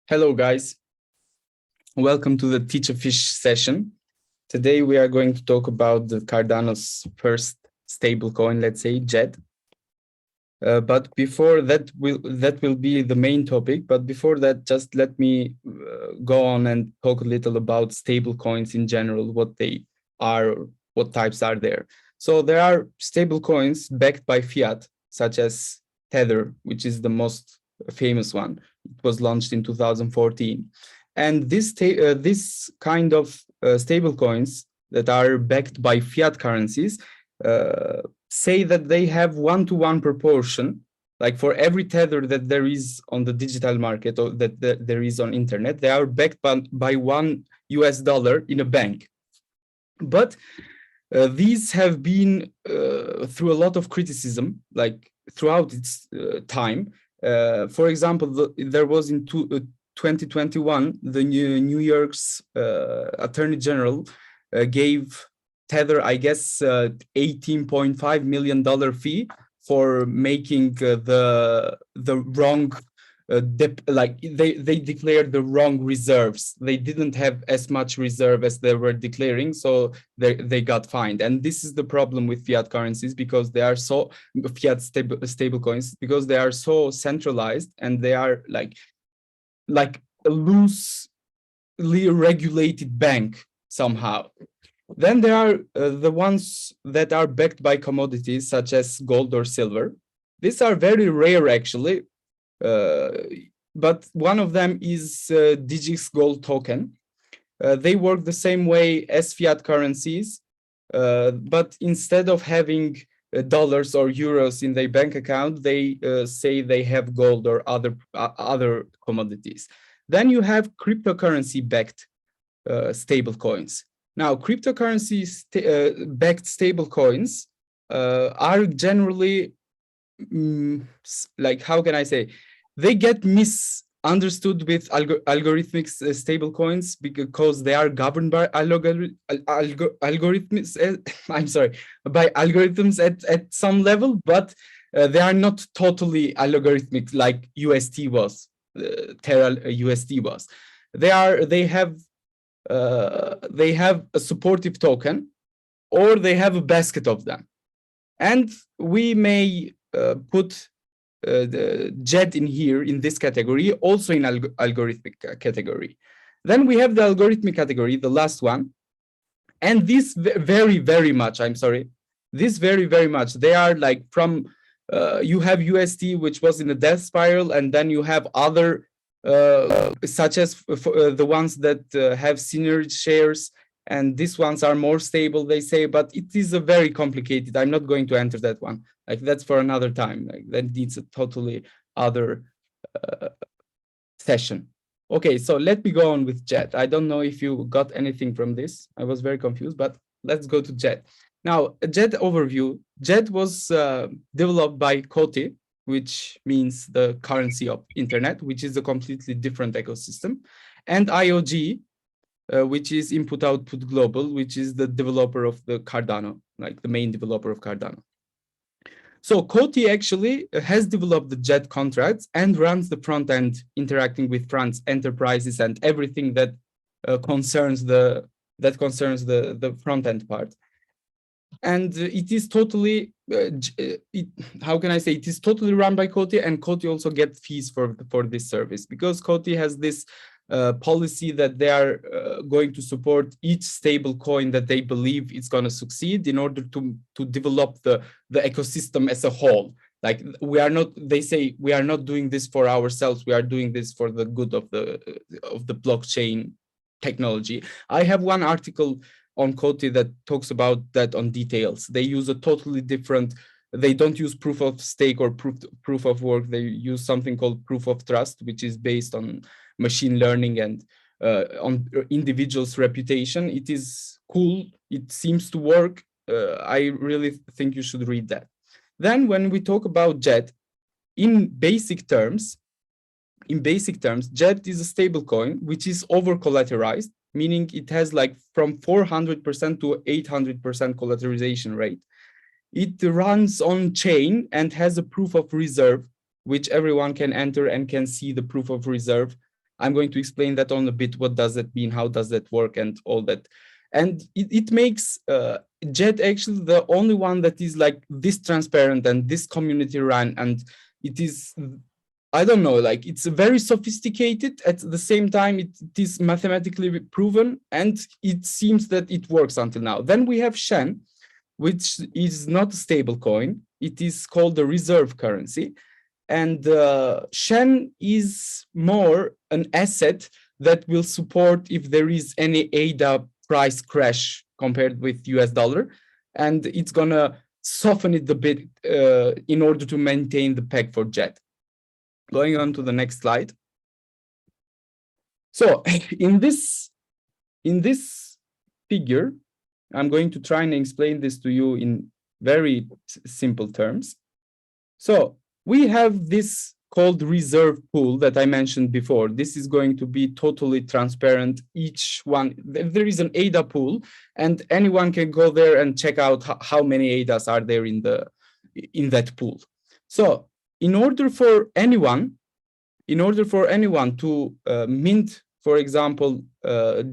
Hello, guys. Welcome to the Teach a Fish session. Today, we are going to talk about the Cardano's first stablecoin, let's say, DJED. But before that will be the main topic. But before that, just let me go on and talk a little about stablecoins in general, what they are, what types are there. So there are stablecoins backed by fiat, such as Tether, which is the most famous one. It was launched in 2014. And this kind of stablecoins that are backed by fiat currencies say that they have one-to-one proportion, like for every tether that there is on the digital market or that there is on internet, they are backed by $1 in a bank. But these have been through a lot of criticism, like throughout its time. For example, there was in 2021, the New York's Attorney General gave Tether, I guess, $18.5 million fee for making the wrong, like they declared the wrong reserves. They didn't have as much reserve as they were declaring, so they got fined. And this is the problem with fiat currencies, because they are so stable coins, because they are so centralized and they are like a loosely regulated bank somehow. Then there are the ones that are backed by commodities such as gold or silver. These are very rare, actually, but one of them is DJED Gold token. They work the same way as fiat currencies, but instead of having dollars or euros in their bank account, they say they have gold or other commodities. Then you have cryptocurrency-backed stable coins. Now, cryptocurrency-backed stable coins are generally, like, how can I say, they get misunderstood with algorithmic stable coins because they are governed by algorithms. I'm sorry, by algorithms at some level, but they are not totally algorithmic like UST was. Terra USD was. They have a supportive token, or they have a basket of them, and we may put the DJED in here in this category, also in algorithmic category. Then we have the algorithmic category, the last one, and this very much. I'm sorry, this very much. They are like from. You have USD, which was in the death spiral, and then you have other, such as the ones that have synergy shares, and these ones are more stable, they say, but it is a very complicated. I'm not going to enter that one. Like, that's for another time. Like, that needs a totally other session. Okay, so let me go on with DJED. I don't know if you got anything from this. I was very confused, but let's go to DJED. Now, a DJED overview. DJED was developed by COTI, which means the currency of internet, which is a completely different ecosystem, and IOG, which is Input Output Global, which is the developer of the Cardano, like the main developer of Cardano. So COTI actually has developed the DJED contracts and runs the front end, interacting with France enterprises and everything that concerns the front end part. And it is totally, how can I say, it is totally run by COTI, and COTI also gets fees for this service, because COTI has this policy that they are going to support each stable coin that they believe is going to succeed in order to develop the ecosystem as a whole. Like, we are not, they say, we are not doing this for ourselves, we are doing this for the good of the blockchain technology. I have one article on COTI that talks about that on details. They use a totally different, they don't use proof of stake or proof of work. They use something called proof of trust, which is based on machine learning and on individuals' reputation. It is cool. It seems to work. I really think you should read that. Then when we talk about DJED, in basic terms, DJED is a stable coin which is over collateralized, meaning it has like from 400% to 800% collateralization rate. It runs on chain and has a proof of reserve, which everyone can enter and can see the proof of reserve I'm going to explain that on a bit. What does that mean? How does that work? And all that. And it makes JED actually the only one that is like this transparent and this community run. And it is, I don't know, like it's very sophisticated. At the same time, it is mathematically proven, and it seems that it works until now. Then we have Shen, which is not a stable coin. It is called the reserve currency. And Shen is more an asset that will support if there is any ADA price crash compared with US dollar. And it's gonna soften it a bit in order to maintain the peg for JED. Going on to the next slide. So in this figure, I'm going to try and explain this to you in very simple terms. So we have this called reserve pool that I mentioned before. This is going to be totally transparent. Each one, there is an ADA pool, and anyone can go there and check out how many ADAs are there in that pool. So in order for anyone to mint, for example,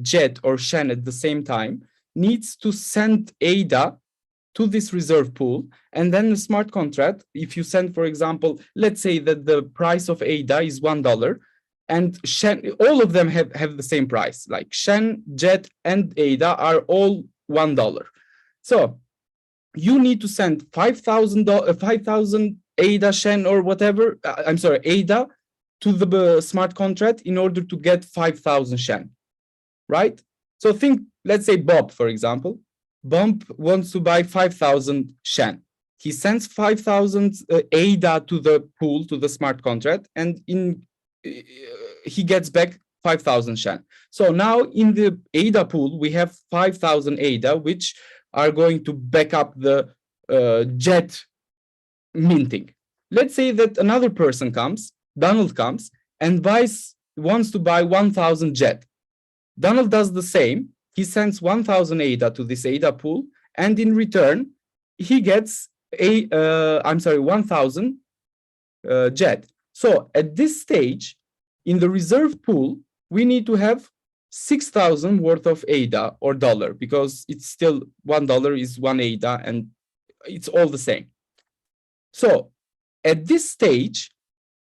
JED or Shen at the same time, needs to send ADA to this reserve pool, and then the smart contract, if you send, for example, let's say that the price of ADA is $1, and Shen, all of them have the same price, like Shen, JED, and ADA are all $1. So you need to send 5,000 ADA, Shen, or whatever, I'm sorry, ADA to the smart contract in order to get 5,000 Shen, right? So think, let's say Bob, for example. Bob wants to buy 5,000 Shen. He sends 5,000 ADA to the pool, to the smart contract, and he gets back 5,000 Shen. So now in the ADA pool, we have 5,000 ADA, which are going to back up the JED minting. Let's say that another person comes, Donald comes, and wants to buy 1,000 JED. Donald does the same. He sends 1,000 ADA to this ADA pool, and in return, he gets 1,000 JED. So at this stage, in the reserve pool, we need to have 6,000 worth of ADA or dollar, because it's still $1 is one ADA, and it's all the same. So at this stage,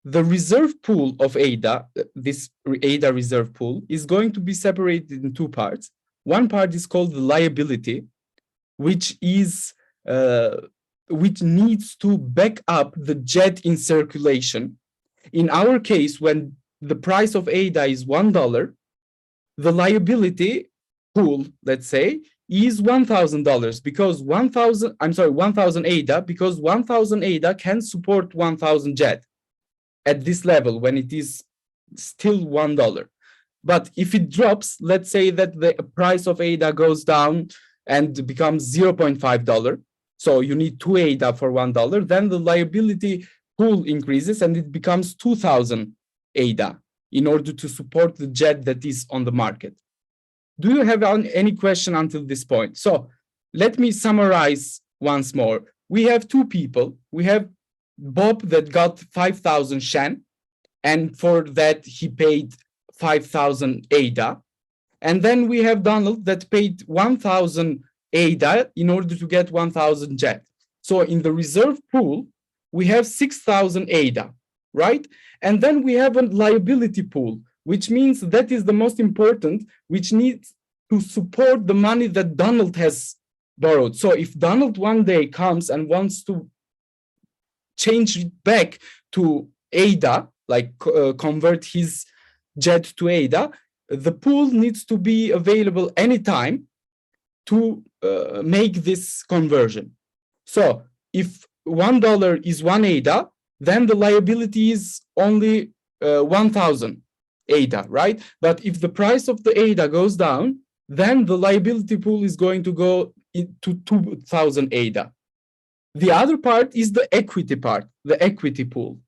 the reserve pool of ADA, this ADA reserve pool, is going to be separated in two parts. One part is called the liability, which needs to back up the JED in circulation. In our case, when the price of ADA is $1, the liability pool, let's say, is $1,000 because 1,000 ADA, because 1,000 ADA can support 1,000 JED at this level when it is still $1. But if it drops, let's say that the price of ADA goes down and becomes $0.5, so you need 2 ADA for $1, then the liability pool increases and it becomes 2,000 ADA in order to support the JED that is on the market. Do you have any question until this point? So let me summarize once more. We have two people. We have Bob that got 5,000 Shen, and for that he paid 5,000 ADA. And then we have Donald that paid 1,000 ADA in order to get 1,000 JED. So in the reserve pool, we have 6,000 ADA, right? And then we have a liability pool, which means that is the most important, which needs to support the money that Donald has borrowed. So if Donald one day comes and wants to change it back to ADA, like convert his JED to ADA, the pool needs to be available anytime to make this conversion. So if $1 is 1 ADA, then the liability is only 1,000 ADA, right? But if the price of the ADA goes down, then the liability pool is going to go into 2,000 ADA. The other part is the equity part, the equity pool.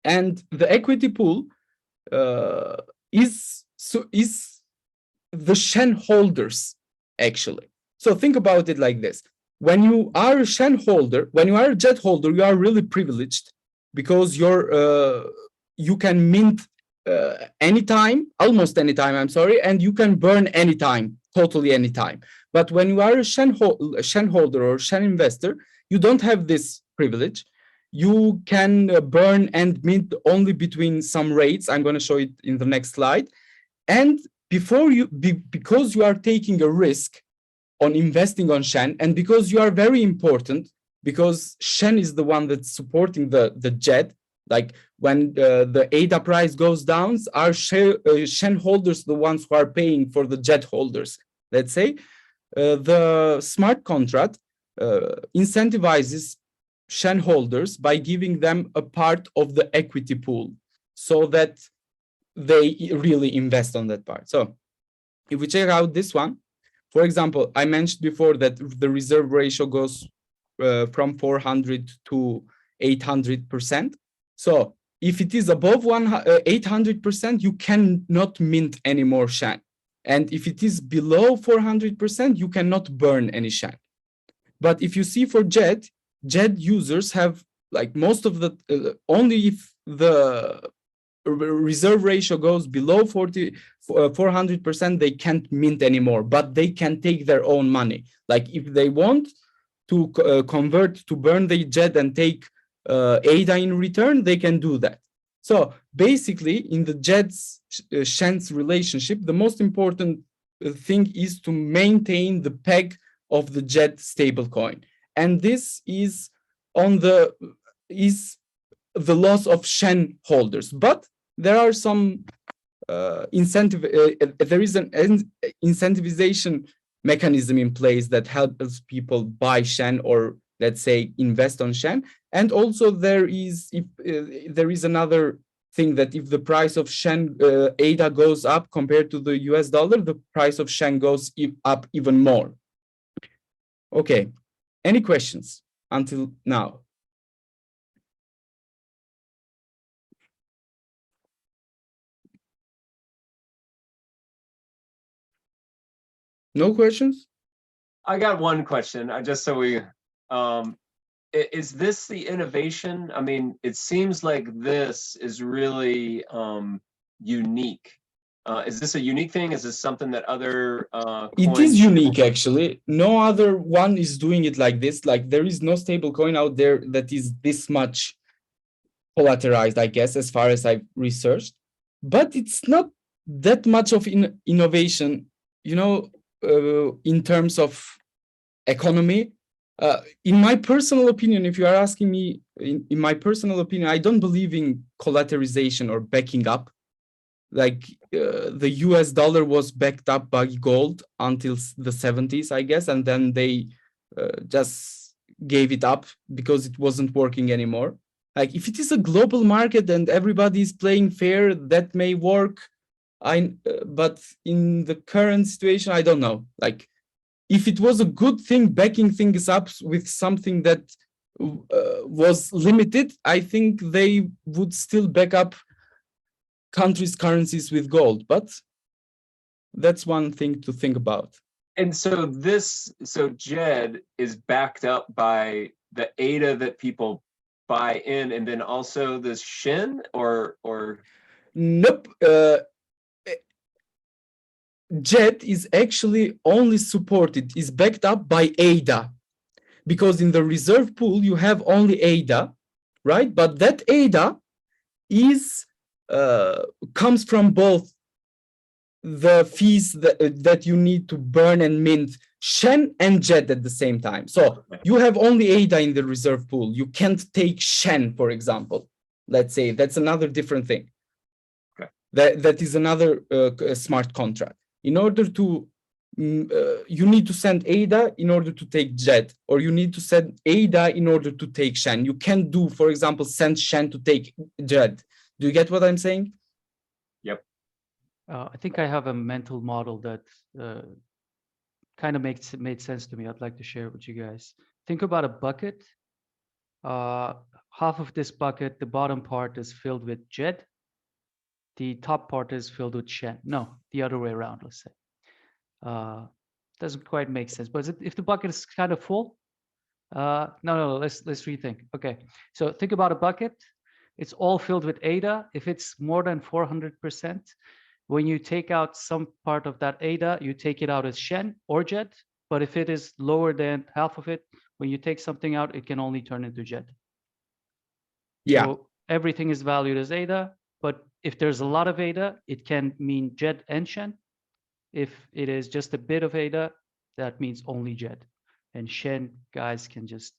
And the equity pool is the Shen holders, actually. So think about it like this. When you are a Shen holder, when you are a JED holder, you are really privileged because you can mint anytime, almost anytime, I'm sorry, and you can burn anytime, totally anytime. But when you are a Shen holder or Shen investor, you don't have this privilege. You can burn and mint only between some rates. I'm going to show it in the next slide. And because you are taking a risk on investing on Shen, and because you are very important, because Shen is the one that's supporting the JED, like when the ADA price goes down, are Shen holders the ones who are paying for the JED holders, let's say. The smart contract incentivizes Shen holders by giving them a part of the equity pool so that they really invest on that part. So if we check out this one, for example, I mentioned before that the reserve ratio goes from 400 to 800%. So if it is above 800%, you cannot mint any more Shen. And if it is below 400%, you cannot burn any Shen. But if you see for JED users have, like, most of the, only if the reserve ratio goes below 400%, they can't mint anymore, but they can take their own money. Like if they want to convert to burn the JED and take ADA in return, they can do that. So basically, in the JED's Shen's relationship, the most important thing is to maintain the peg of the JED stablecoin, and this is the loss of Shen holders. But there are some incentive. There is an incentivization mechanism in place that helps people buy Shen or, let's say, invest on Shen. And also there is another thing, that if the price of Shen ADA goes up compared to the US dollar, the price of Shen goes up even more. Okay, any questions until now? No questions? I got one question. Just so we, is this the innovation? I mean, it seems like this is really unique. Is this a unique thing? Is this something that other It is unique, actually. No other one is doing it like this. Like there is no stable coin out there that is this much collateralized, I guess, as far as I've researched. But it's not that much of innovation, you know, in terms of economy. In my personal opinion, if you are asking me, in my personal opinion, I don't believe in collateralization or backing up. Like the US dollar was backed up by gold until the 70s, I guess, and then they just gave it up because it wasn't working anymore. Like if it is a global market and everybody is playing fair, that may work. But in the current situation, I don't know. Like if it was a good thing, backing things up with something that was limited, I think they would still back up countries' currencies with gold. But that's one thing to think about. And so JED is backed up by the ADA that people buy in, and then also this Shen, or nope. JED is actually only supported, is backed up by ADA, because in the reserve pool you have only ADA, right? But that ADA is comes from both the fees that you need to burn and mint Shen and JED at the same time. So you have only ADA in the reserve pool. You can't take Shen, for example. Let's say that's another different thing. Okay. That is another smart contract. In order to, you need to send ADA in order to take JED, or you need to send ADA in order to take Shen. You can't do, for example, send Shen to take JED. Do you get what I'm saying? Yep. I think I have a mental model that kind of made sense to me. I'd like to share it with you guys. Think about a bucket. Half of this bucket, the bottom part is filled with JED. The top part is filled with Shen. No, the other way around, let's say. Doesn't quite make sense. But if the bucket is kind of full, no, let's rethink. Okay, so think about a bucket. it's all filled with ADA. If it's more than 400%, when you take out some part of that ADA, you take it out as Shen or JED. But if it is lower than half of it, when you take something out, it can only turn into JED. Yeah. So everything is valued as ADA, but if there's a lot of ADA, it can mean JED and Shen. If it is just a bit of ADA, that means only JED. And Shen guys can just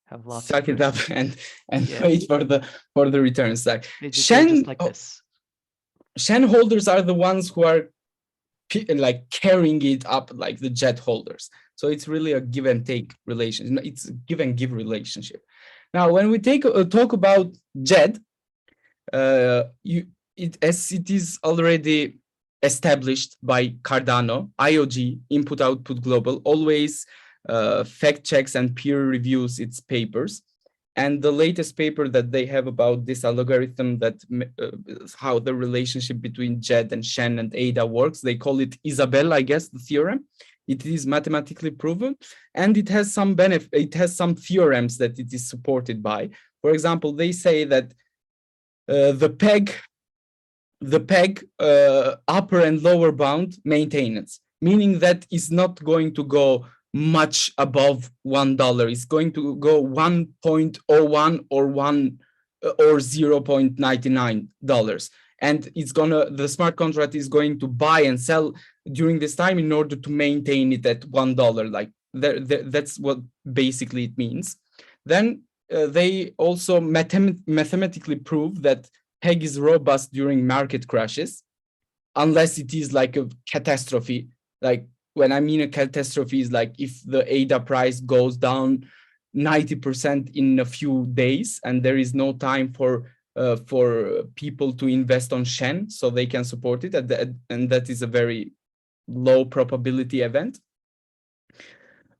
have lots Suck of it up risk. and Yeah. wait for the returns. Like They're Shen, just like this. Shen holders are the ones who are like carrying it up like the JED holders. So it's really a give and take relation. It's a give and give relationship. Now, when we talk about JED, as it is already established by Cardano, IOG, Input Output Global, always fact checks and peer reviews its papers. And the latest paper that they have about this algorithm, that how the relationship between JED and Shen and ADA works, they call it Isabelle, I guess, the theorem. It is mathematically proven, and it has some benefit. It has some theorems that it is supported by. For example, they say that the peg upper and lower bound maintenance, meaning that it's not going to go much above $1. It's going to go 1.01 or 0.99, and it's the smart contract is going to buy and sell during this time in order to maintain it at $1. Like that's what basically it means. Then they also mathematically prove that peg is robust during market crashes, unless it is like a catastrophe. Like when I mean a catastrophe is like if the ADA price goes down 90% in a few days and there is no time for people to invest on Shen, so they can support it, and that is a very low probability event.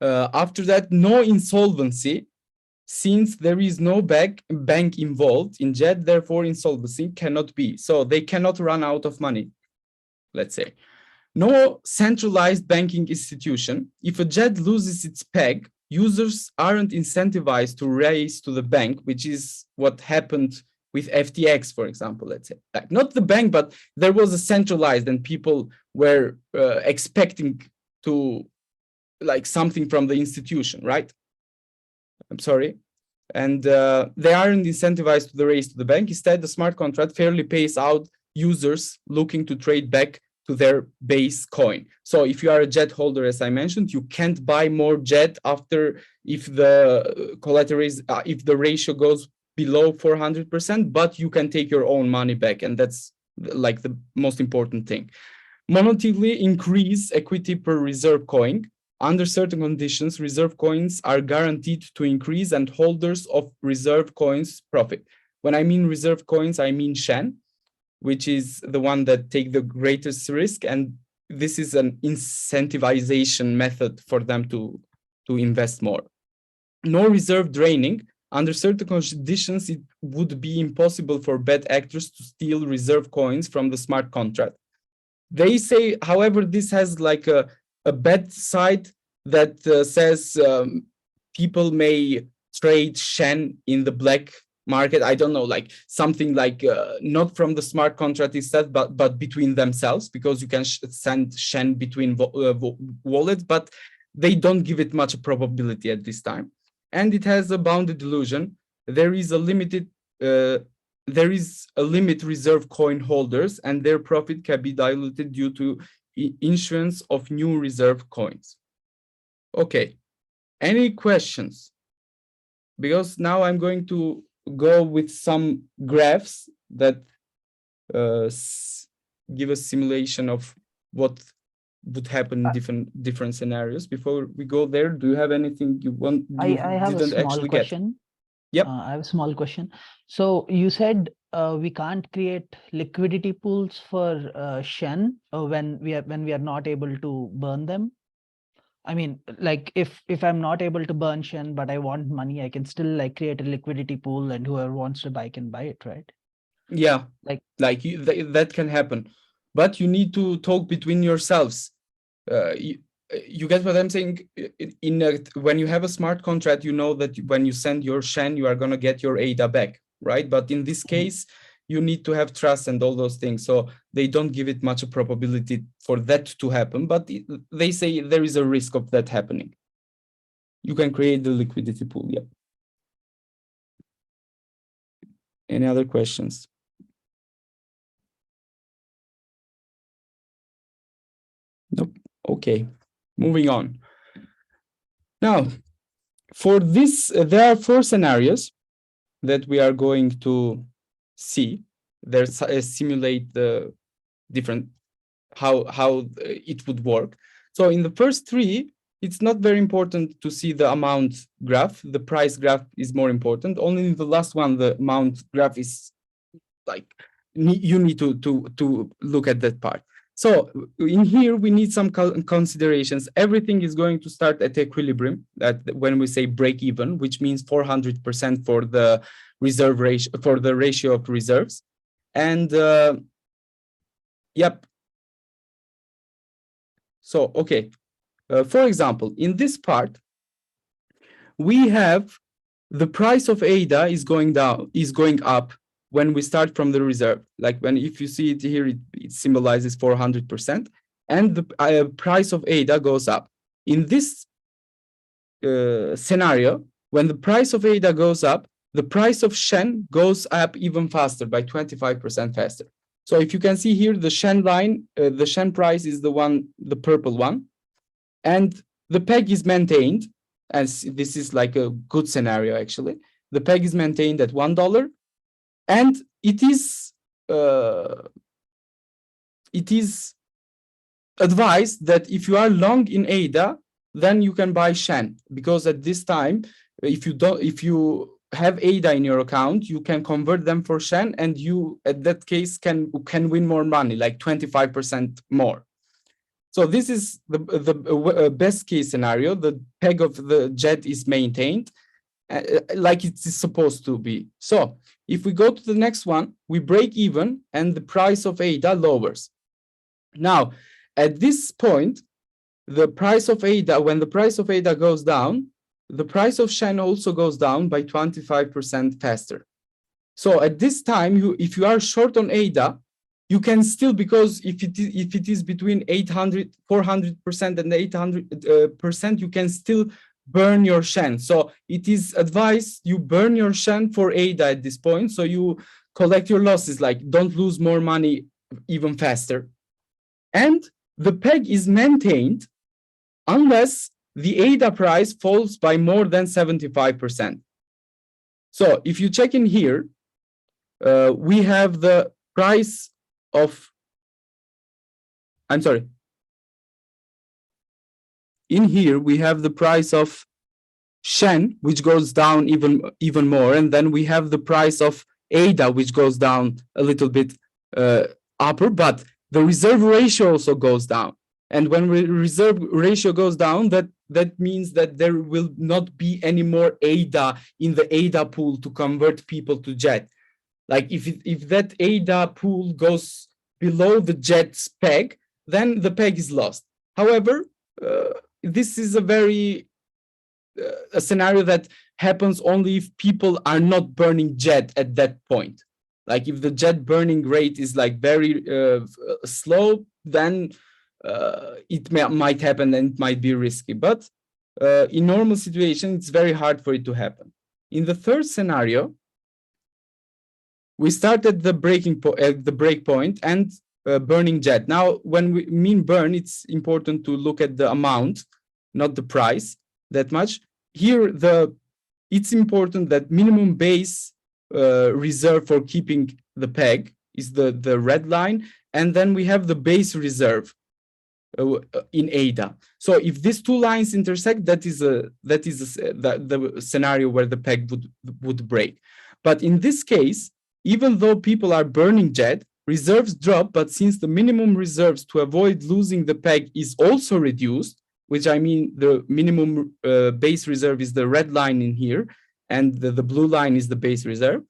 After that, no insolvency, since there is no bank involved in JED, therefore insolvency cannot be. So they cannot run out of money, let's say. No centralized banking institution. If a JED loses its peg, users aren't incentivized to raise to the bank, which is what happened with FTX, for example, let's say. Like not the bank, but there was a centralized and people were expecting to like something from the institution, right? I'm sorry. And they aren't incentivized to the raise to the bank. Instead, the smart contract fairly pays out users looking to trade back to their base coin. So if you are a JED holder, as I mentioned, you can't buy more JED after if the collateral is, if the ratio goes below 400%, but you can take your own money back. And that's like the most important thing. Monetarily increase equity per reserve coin. Under certain conditions, reserve coins are guaranteed to increase and holders of reserve coins profit. When I mean reserve coins, I mean Shen, which is the one that take the greatest risk. And this is an incentivization method for them to invest more. No reserve draining. Under certain conditions, it would be impossible for bad actors to steal reserve coins from the smart contract. They say, however, this has like a bad side that says people may trade Shen in the black market. I don't know, like something like not from the smart contract instead, but between themselves, because you can send Shen between wallets, but they don't give it much probability at this time. And it has a bounded illusion. There is a limit reserve coin holders, and their profit can be diluted due to issuance of new reserve coins. Okay, any questions? Because now I'm going to go with some graphs that give a simulation of what would happen in different scenarios. Before we go there, do you have anything you want? I have a small question. Yep. I have a small question. So you said we can't create liquidity pools for Shen when we are not able to burn them. I mean, like if I'm not able to burn Shen, but I want money, I can still like create a liquidity pool, and whoever wants to buy can buy it, right? Yeah, that can happen, but you need to talk between yourselves. You get what I'm saying? When you have a smart contract, you know that when you send your Shen, you are going to get your ADA back. right? But in this case, you need to have trust and all those things. So they don't give it much a probability for that to happen, but they say there is a risk of that happening. You can create the liquidity pool, yeah. Any other questions? Nope. Okay, moving on. Now, for this, there are 4 scenarios that we are going to see. There's simulate the different how it would work. So in the first 3, it's not very important to see the amount graph. The price graph is more important. Only in the last one, the amount graph is like you need to look at that part. So in here, we need some considerations. Everything is going to start at equilibrium, that when we say break even, which means 400% for the reserve ratio, for the ratio of reserves. And yep. So, okay. For example, in this part, we have the price of ADA is going down, is going up when we start from the reserve. Like when, if you see it here, it symbolizes 400%, and the price of ADA goes up. In this scenario, when the price of ADA goes up, the price of Shen goes up even faster, by 25% faster. So if you can see here, the Shen line, the Shen price is the one, the purple one, and the peg is maintained, as this is like a good scenario actually. The peg is maintained at $1, and it is advised that if you are long in ADA, then you can buy Shen, because at this time, if you have ADA in your account, you can convert them for Shen, and you at that case can win more money, like 25% more. So this is the best case scenario. The peg of the JED is maintained like it is supposed to be. So if we go to the next one, we break even and the price of ADA lowers. Now, at this point, the price of ADA, when the price of ADA goes down, the price of Shen also goes down by 25% faster. So at this time, if you are short on ADA, you can still, because if it is between 400% and 800%, you can still burn your Shen. So it is advised you burn your Shen for ADA at this point. So you collect your losses, like don't lose more money even faster. And the peg is maintained unless the ADA price falls by more than 75%. So if you check in here, we have the price of, I'm sorry. In here, we have the price of Shen, which goes down even more. And then we have the price of ADA, which goes down a little bit upper, but the reserve ratio also goes down. And when reserve ratio goes down, that means that there will not be any more ADA in the ADA pool to convert people to JED. Like if that ADA pool goes below the JED's peg, then the peg is lost. However, this is a scenario that happens only if people are not burning JED at that point. Like if the JED burning rate is like very slow, then it might happen and it might be risky. But in normal situation, it's very hard for it to happen. In the third scenario, we start at the break point and burning JED. Now, when we mean burn, it's important to look at the amount, not the price that much. Here, it's important that minimum base reserve for keeping the peg is the red line, and then we have the base reserve in ADA. So if these two lines intersect, that is the scenario where the peg would break. But in this case, even though people are burning JED, reserves drop, but since the minimum reserves to avoid losing the peg is also reduced, which I mean the minimum base reserve is the red line in here, and the blue line is the base reserve,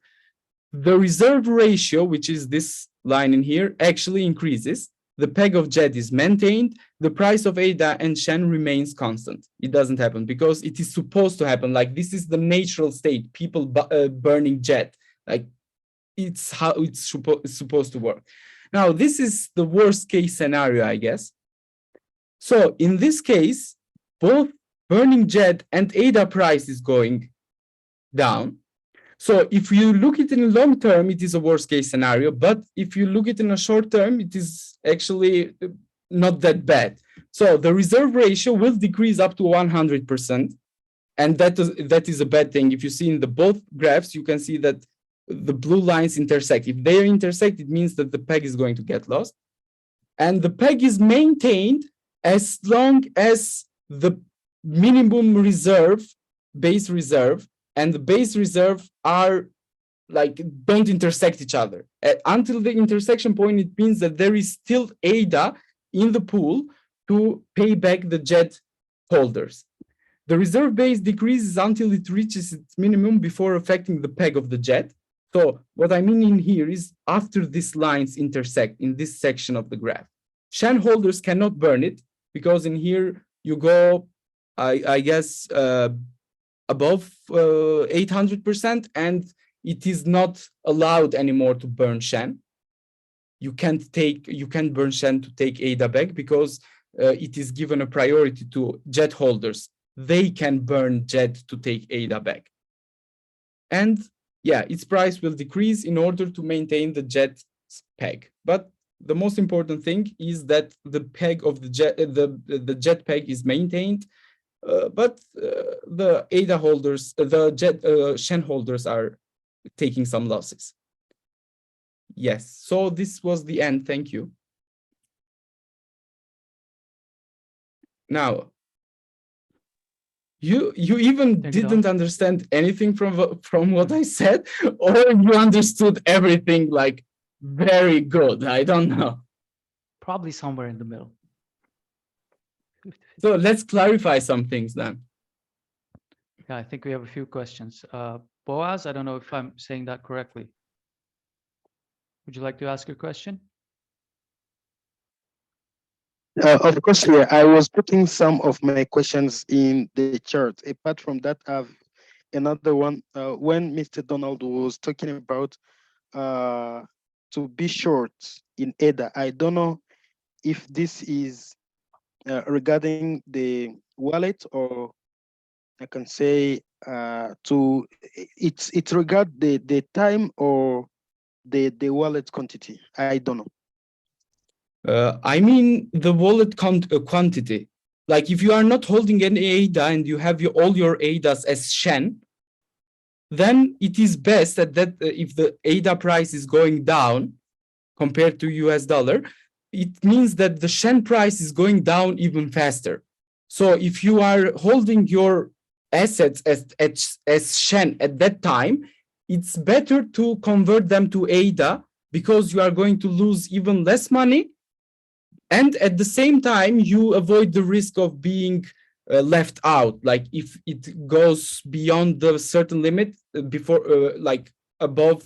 the reserve ratio, which is this line in here, actually increases. The peg of JED is maintained, the price of ADA and Shen remains constant. It doesn't happen because it is supposed to happen. Like this is the natural state, people burning JED. Like it's how it's supposed to work. Now, this is the worst case scenario, I guess. So in this case, both burning JED and ADA price is going down. So if you look at it in long term, it is a worst case scenario. But if you look at it in a short term, it is actually not that bad. So the reserve ratio will decrease up to 100%. And that is a bad thing. If you see in the both graphs, you can see that the blue lines intersect. If they intersect, it means that the peg is going to get lost. And the peg is maintained as long as the minimum reserve, base reserve, and the base reserve are like don't intersect each other. Until the intersection point, it means that there is still ADA in the pool to pay back the JED holders. The reserve base decreases until it reaches its minimum before affecting the peg of the JED. So what I mean in here is after these lines intersect in this section of the graph, Shen holders cannot burn it because in here you go, I guess, above 800%, and it is not allowed anymore to burn Shen. You can't burn Shen to take ADA back because it is given a priority to JED holders. They can burn JED to take ADA back. And yeah, its price will decrease in order to maintain the JED peg. But the most important thing is that the peg of the JED peg is maintained, but the ADA holders, the JED Shen holders are taking some losses. Yes, so this was the end. Thank you. Now, you even didn't understand anything from what I said, or you understood everything like very good. I don't know. Probably somewhere in the middle. So let's clarify some things then. Yeah, I think we have a few questions. Boaz, I don't know if I'm saying that correctly. Would you like to ask your question? Of course, yeah. I was putting some of my questions in the chart. Apart from that, I have another one. When Mr. Donald was talking about to be short in ADA, I don't know if this is regarding the wallet, or I can say it's regard the time or the wallet quantity. I don't know. I mean the wallet quantity. Like if you are not holding any ADA and you have all your ADAs as Shen, then it is best that if the ADA price is going down compared to US dollar, it means that the Shen price is going down even faster. So if you are holding your assets as Shen at that time, it's better to convert them to ADA because you are going to lose even less money. And at the same time, you avoid the risk of being left out. Like if it goes beyond the certain limit before, like above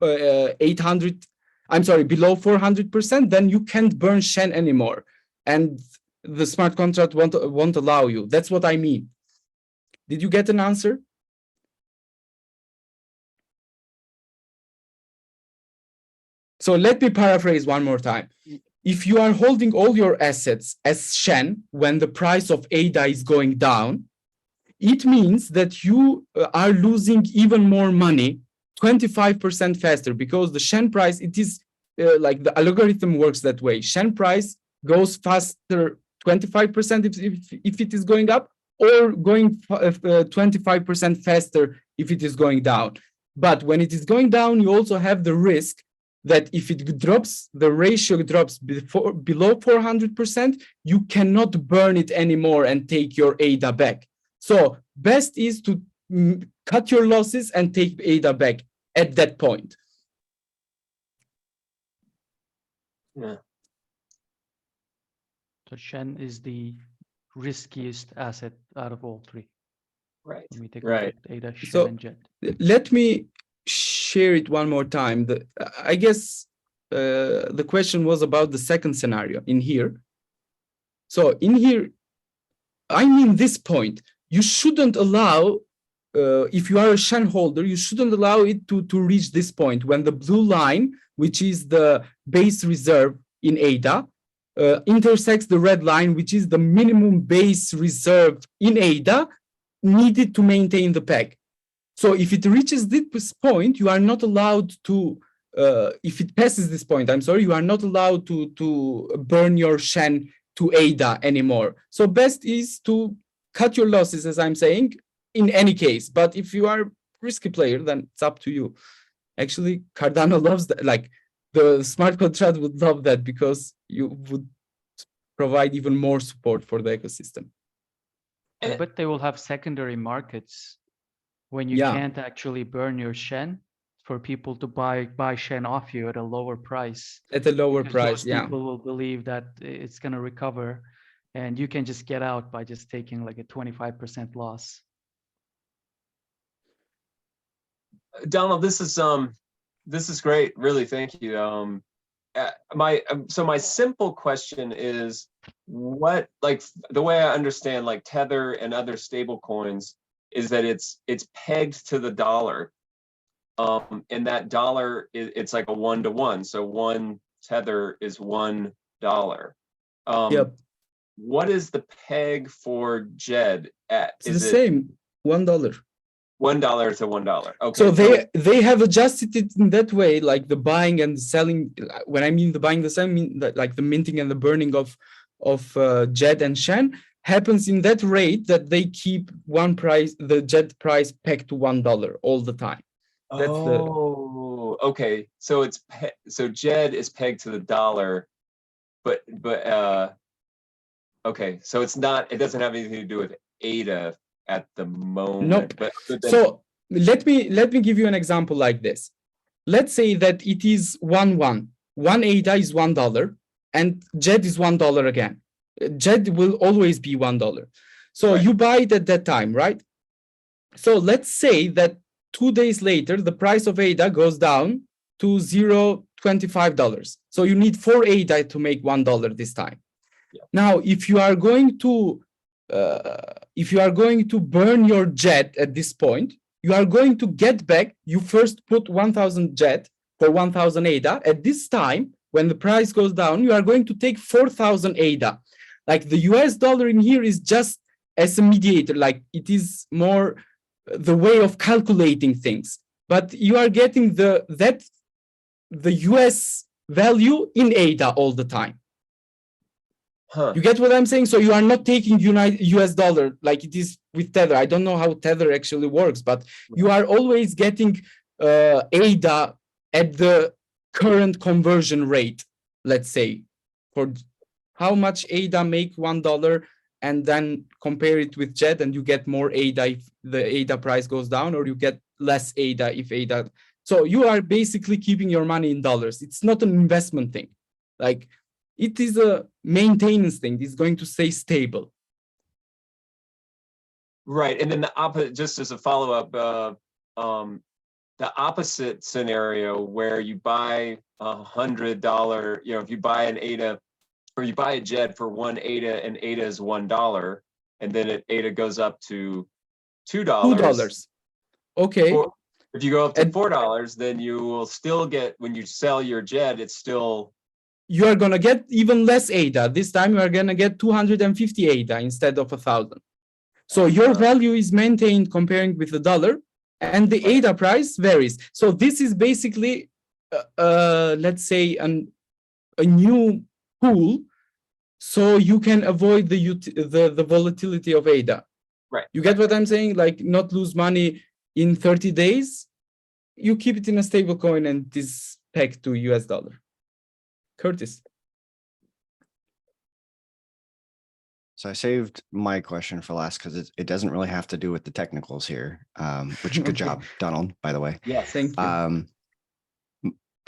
800, I'm sorry, below 400%, then you can't burn Shen anymore. And the smart contract won't allow you. That's what I mean. Did you get an answer? So let me paraphrase one more time. If you are holding all your assets as Shen when the price of ADA is going down, it means that you are losing even more money 25% faster because the Shen price, it is like the algorithm works that way. Shen price goes faster 25% if it is going up, or going 25% faster if it is going down. But when it is going down, you also have the risk that if it drops, the ratio drops below 400%, you cannot burn it anymore and take your ADA back. So best is to cut your losses and take ADA back at that point. Yeah. So Shen is the riskiest asset out of all three. Right. When we take a look Right. at ADA, Shen, So and JED. let me share it one more time. I guess the question was about the second scenario in here. So in here, I mean this point, you shouldn't allow if you are a Shen holder, you shouldn't allow it to reach this point when the blue line, which is the base reserve in ADA, intersects the red line, which is the minimum base reserve in ADA needed to maintain the peg. So if it reaches this point, you are not allowed to, if it passes this point, I'm sorry, you are not allowed to burn your Shen to ADA anymore. So best is to cut your losses, as I'm saying, in any case. But if you are a risky player, then it's up to you. Actually, Cardano loves that. Like the smart contract would love that because you would provide even more support for the ecosystem. But they will have secondary markets when you can't actually burn your Shen for people to buy Shen off you at a lower price. At a lower Because price, those people will believe that it's going to recover, and you can just get out by just taking like a 25% loss. Donald, this is great. Really, thank you. So my simple question is, what, like the way I understand like Tether and other stable coins is that it's pegged to the dollar, and that dollar it's like a 1-to-1. So one Tether is $1. Yep. What is the peg for JED at? It's the same, $1. $1 to $1. Okay. So they have adjusted it in that way, like the buying and the selling. When I mean the buying, the selling, I mean that like the minting and the burning of JED and Shen happens in that rate that they keep one price, the JED price pegged to $1 all the time. That's okay. So it's so JED is pegged to the dollar, but okay. So it's not. It doesn't have anything to do with ADA at the moment. Nope. But so let me give you an example like this. Let's say that it is 1-1. One ADA is $1 and JED is $1 again. JED will always be $1. So you buy it at that time, right? So let's say that 2 days later, the price of ADA goes down to $0.25. So you need 4 ADA to make $1 this time. Yeah. Now, if you are going to burn your JED at this point, you are going to get back. You first put 1,000 JED for 1,000 ADA. At this time, when the price goes down, you are going to take 4,000 ADA. Like the US dollar in here is just as a mediator, like it is more the way of calculating things. But you are getting the US value in ADA all the time. You get what I'm saying? So you are not taking US dollar like it is with Tether. I don't know how Tether actually works, but you are always getting ADA at the current conversion rate, let's say, for how much ADA make $1, and then compare it with JED, and you get more ADA if the ADA price goes down, or you get less ADA if ADA. So you are basically keeping your money in dollars. It's not an investment thing. Like it is a maintenance thing. It's going to stay stable. Right. And then the opposite, just as a follow-up, the opposite scenario where you buy $100, if you buy an ADA or you buy a JED for 1 ADA and ADA is $1, and then ADA goes up to $2. $2. Okay. If you go up to $4, then you will still get, when you sell your JED, it's still. You are going to get even less ADA. This time you are going to get 250 ADA instead of 1,000. So your value is maintained comparing with the dollar, and the ADA price varies. So this is basically, let's say, a new pool, so you can avoid the volatility of ADA. Right. You get what I'm saying? Like not lose money in 30 days. You keep it in a stable coin and this pegged to US dollar. Curtis. So I saved my question for last because it doesn't really have to do with the technicals here, which good job, Donald, by the way. Yeah, thank you.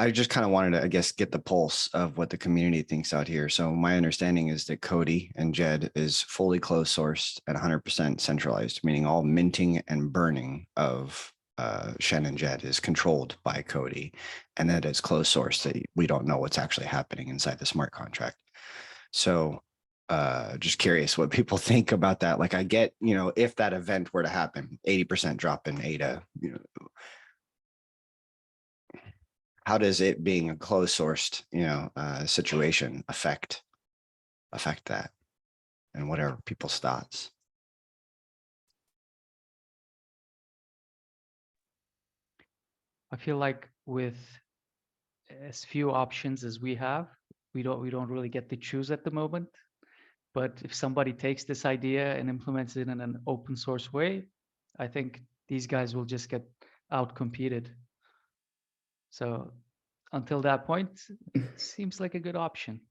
I just kind of wanted to, I guess, get the pulse of what the community thinks out here. So my understanding is that Cody and JED is fully closed sourced and 100% centralized, meaning all minting and burning of Shen and JED is controlled by Cody, and that it's closed source, that we don't know what's actually happening inside the smart contract. So just curious what people think about that. Like I get, you know, if that event were to happen, 80% drop in ADA, you know, how does it being a closed sourced, you know, situation affect that? And what are people's thoughts? I feel like with as few options as we have, we don't really get to choose at the moment. But if somebody takes this idea and implements it in an open source way, I think these guys will just get out competed. So until that point, it seems like a good option.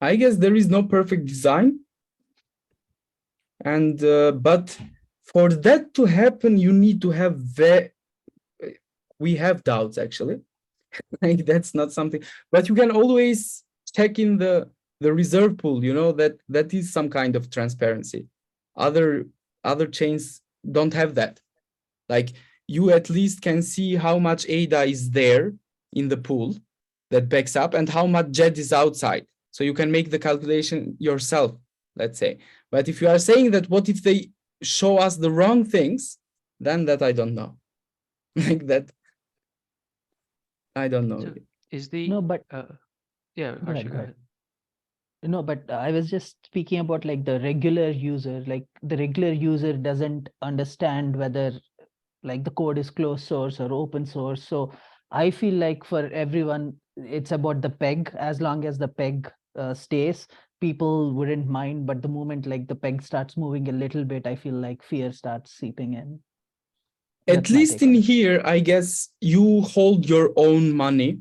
I guess there is no perfect design. And but for that to happen, you need to have we have doubts actually. Like that's not something, but you can always check in the reserve pool, you know, that is some kind of transparency. Other chains don't have that. Like you at least can see how much ADA is there in the pool that backs up and how much JED is outside. So you can make the calculation yourself, let's say. But if you are saying that, what if they show us the wrong things, then that I don't know. Like that, I don't know. So is the No, but yeah, go Harshit, ahead, go go ahead. ahead. No, but I was just speaking about like the regular user. Like the regular user doesn't understand whether like the code is closed source or open source. So I feel like for everyone, it's about the peg. As long as the peg stays, people wouldn't mind. But the moment like the peg starts moving a little bit, I feel like fear starts seeping in. At That's my least take in on it. here, I guess you hold your own money,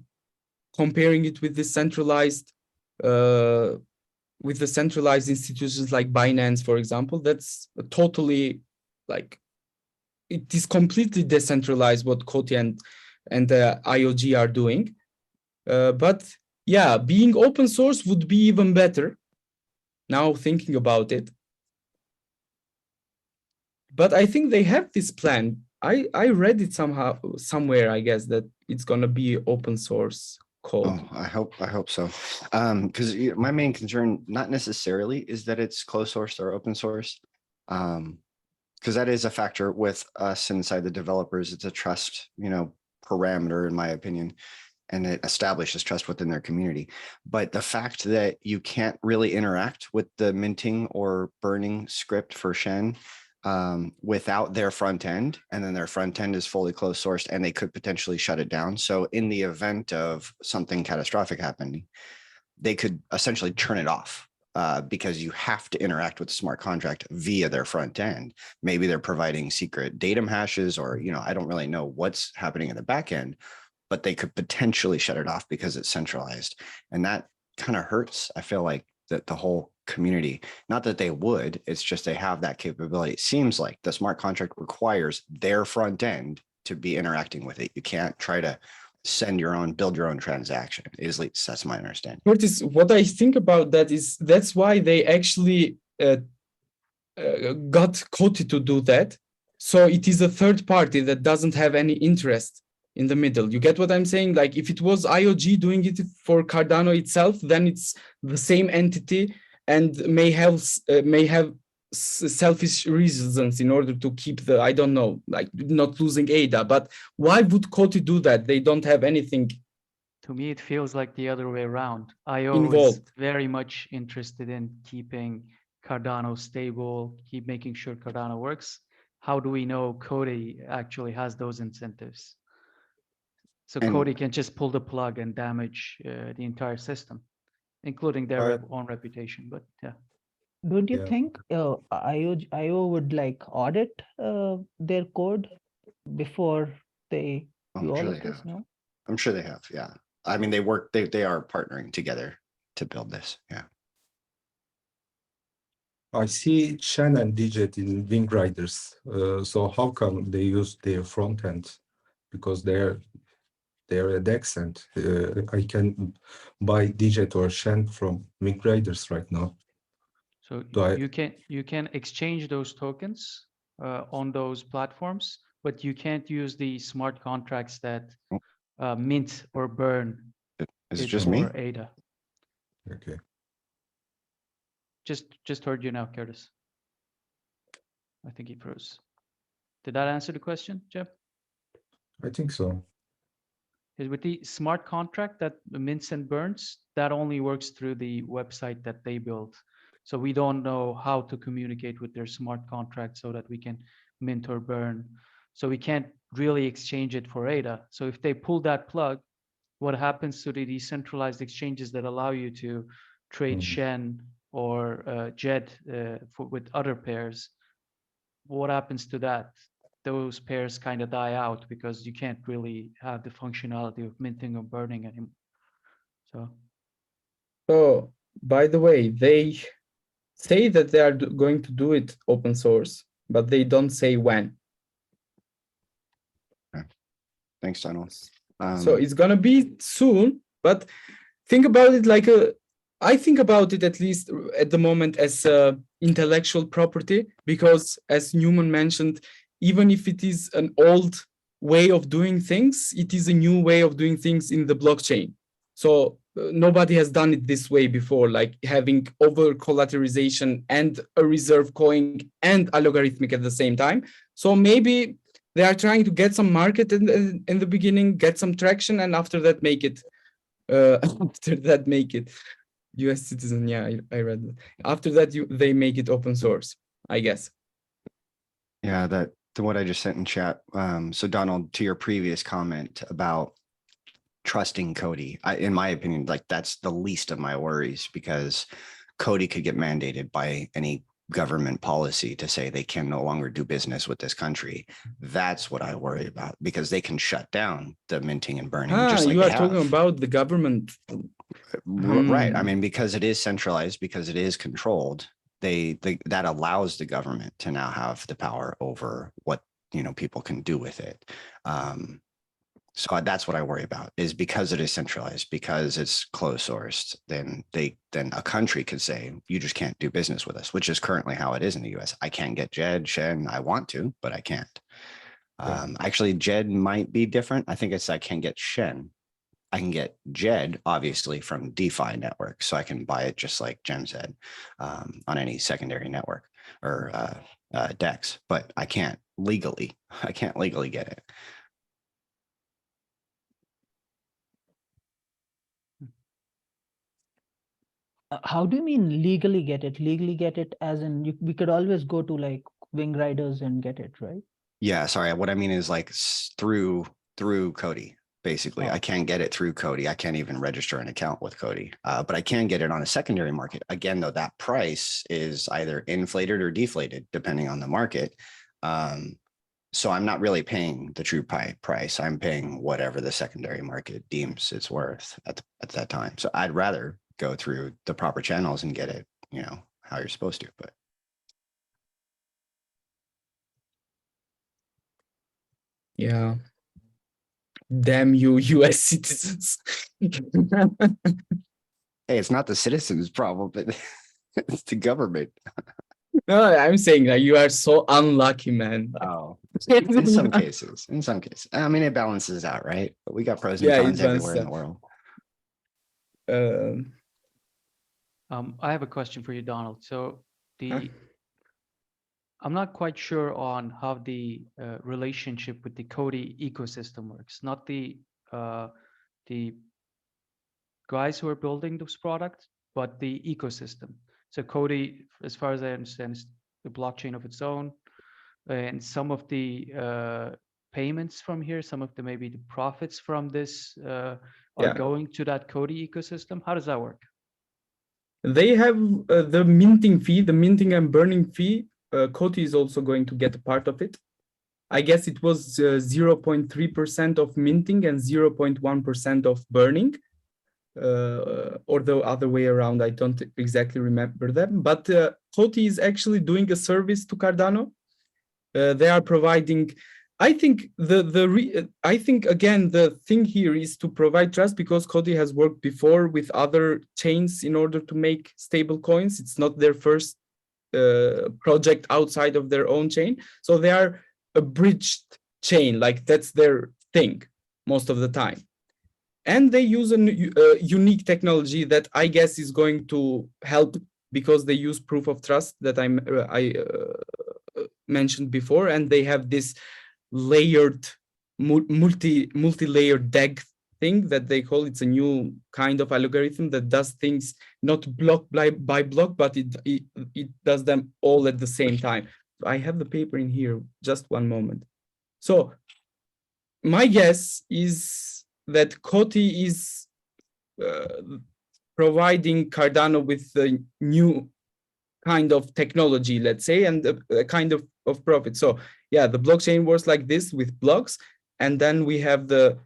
comparing it with the centralized institutions like Binance, for example. That's totally like, it is completely decentralized what Koti and IOG are doing. But yeah, being open source would be even better. Now thinking about it. But I think they have this plan. I read it somewhere, I guess, that it's gonna be open source code. Oh, I hope so. Because my main concern, not necessarily is that it's closed source or open source. Because that is a factor with us inside the developers. It's a trust, you know, parameter, in my opinion, and it establishes trust within their community. But the fact that you can't really interact with the minting or burning script for Shen without their front end, and then their front end is fully closed sourced and they could potentially shut it down. So in the event of something catastrophic happening, they could essentially turn it off because you have to interact with the smart contract via their front end. Maybe they're providing secret datum hashes, or, you know, I don't really know what's happening in the back end, but they could potentially shut it off because it's centralized. And that kind of hurts, I feel like, that the whole community. Not that they would, it's just they have that capability. It seems like the smart contract requires their front end to be interacting with it. You can't try to build your own transaction. At least that's my understanding. Curtis, what I think about that is that's why they actually got Koti to do that. So it is a third party that doesn't have any interest in the middle. You get what I'm saying? Like if it was IOG doing it for Cardano itself, then it's the same entity and may have selfish reasons in order to keep the, I don't know, like not losing ADA. But why would Koti do that? They don't have anything. To me, it feels like the other way around. IO is Involved. very much interested in keeping Cardano stable, keep making sure Cardano works. How do we know Koti actually has those incentives? So And- Koti can just pull the plug and damage the entire system, including their own reputation. But yeah. Don't you Yeah. think IO would like audit their code before they do I'm all sure of they this? have. No. I'm sure they have. Yeah. I mean, they are partnering together to build this. Yeah. I see Shen and DJED in Wing Riders. So how come they use their front end? Because they're a DEX, and I can buy DJED or Shen from Wing Riders right now. So Do I- you can exchange those tokens on those platforms, but you can't use the smart contracts that mint or burn Is it is just me? for ADA. Okay. Just heard you now, Curtis. I think he froze. Did that answer the question, Jeff? I think so. Is with the smart contract that mints and burns, that only works through the website that they built. So we don't know how to communicate with their smart contract so that we can mint or burn. So we can't really exchange it for ADA. So if they pull that plug, what happens to the decentralized exchanges that allow you to trade Shen or JED with other pairs? What happens to that? Those pairs kind of die out because you can't really have the functionality of minting or burning anymore. So, by the way, they say that they are going to do it open source, but they don't say when. Thanks, Donald. So it's gonna be soon, but think about it like I think about it at least at the moment as intellectual property, because as Newman mentioned, even if it is an old way of doing things, it is a new way of doing things in the blockchain. So nobody has done it this way before, like having over collateralization and a reserve coin and a logarithmic at the same time. So maybe they are trying to get some market in the beginning, get some traction, and after that make it. US citizen. Yeah, I read that. After that, they make it open source, I guess. Yeah, what I just sent in chat. So Donald, to your previous comment about trusting Cody, in my opinion, like that's the least of my worries, because Cody could get mandated by any government policy to say they can no longer do business with this country. That's what I worry about, because they can shut down the minting and burning. Just like you are talking about the government. Right. I mean, because it is centralized, because it is controlled, that allows the government to now have the power over what, people can do with it. So that's what I worry about, is because it is centralized, because it's closed sourced, then a country could say, you just can't do business with us, which is currently how it is in the US. I can't get JED, Shen, I want to, but I can't. Actually, JED might be different. I think I can get Shen. I can get JED, obviously, from DeFi network. So I can buy it just like GemZ on any secondary network or DEX, but I can't legally get it. How do you mean legally get it? Legally get it as in we could always go to like Wing Riders and get it, right? Yeah, sorry. What I mean is like through Cody. Basically, I can't get it through Cody. I can't even register an account with Cody, but I can get it on a secondary market. Again, though, that price is either inflated or deflated depending on the market. So I'm not really paying the true price. I'm paying whatever the secondary market deems it's worth at that time. So I'd rather go through the proper channels and get it, how you're supposed to. But yeah. Damn you, US citizens. hey, it's not the citizens' problem, but it's the government. No, I'm saying that you are so unlucky, man. Oh, in some cases. I mean, it balances out, right? But we got pros and cons everywhere in the world. I have a question for you, Donald. So I'm not quite sure on how the relationship with the Cody ecosystem works. Not the guys who are building this product, but the ecosystem. So Cody, as far as I understand, is the blockchain of its own, and some of the payments from here, some of the maybe the profits from this are going to that Cody ecosystem. How does that work? They have the minting fee, the minting and burning fee. Cody is also going to get a part of it. I guess it was 0.3% of minting and 0.1% of burning, or the other way around. I don't exactly remember them. But Cody is actually doing a service to Cardano. They are providing. I think again the thing here is to provide trust, because Cody has worked before with other chains in order to make stable coins. It's not their first project outside of their own chain, so they are a bridged chain, like that's their thing most of the time. And they use a unique technology that I guess is going to help, because they use proof of trust that I mentioned before, and they have this layered, multi-layered DAG thing that they call. It's a new kind of algorithm that does things not block by block, but it does them all at the same time. I have the paper in here, just one moment. So my guess is that Coty is providing Cardano with a new kind of technology, let's say, and a kind of profit. So yeah, the blockchain works like this with blocks, and then we have the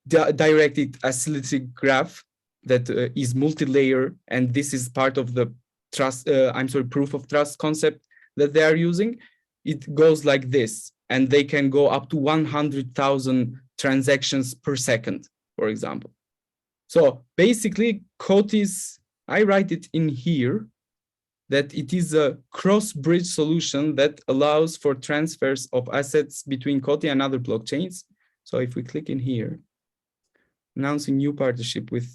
directed acyclic graph that is multi-layer, and this is part of the proof of trust concept that they are using. It goes like this, and they can go up to 100,000 transactions per second, for example. So basically, Coty's, I write it in here, that it is a cross-bridge solution that allows for transfers of assets between Coty and other blockchains. So if we click in here, announcing new partnership with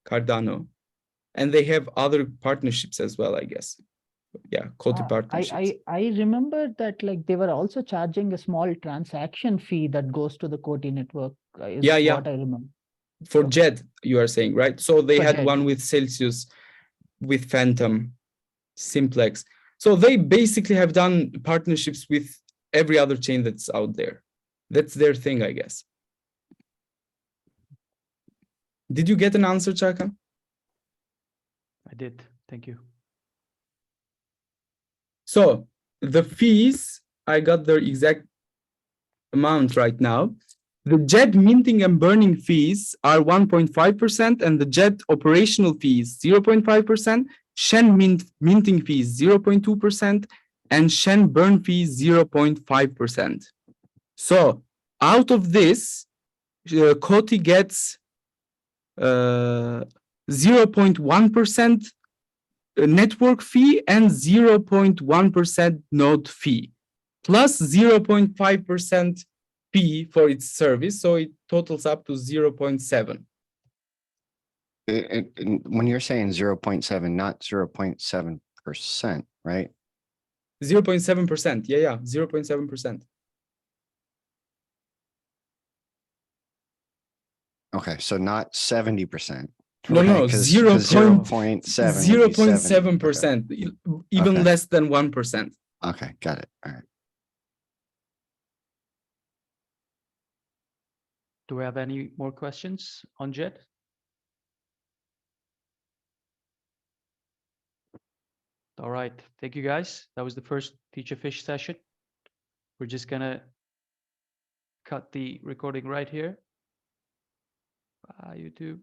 Cardano, and they have other partnerships as well, I guess. Yeah, Coty partnerships. I remember that like they were also charging a small transaction fee that goes to the Coty network. Is what I remember. For JED, you are saying, right? So they had JED. one with Celsius, with Phantom, Simplex. So they basically have done partnerships with every other chain that's out there. That's their thing, I guess. Did you get an answer, Chaka? I did. Thank you. So the fees, I got their exact amount right now. The JED minting and burning fees are 1.5%, and the JED operational fees 0.5%, Shen minting fees 0.2%, and Shen burn fees 0.5%. So out of this, Coty gets 0.1% network fee and 0.1% node fee, plus 0.5% fee for its service. So it totals up to 0.7. When you're saying 0.7, not 0.7%, right? 0.7%. Yeah, 0.7%. Okay, so not 70%. No, right? no, 0.7%. 0.7%, even less than 1%. Okay, got it. All right. Do we have any more questions on JED? All right, thank you guys. That was the first Teach a Fish session. We're just gonna cut the recording right here. YouTube.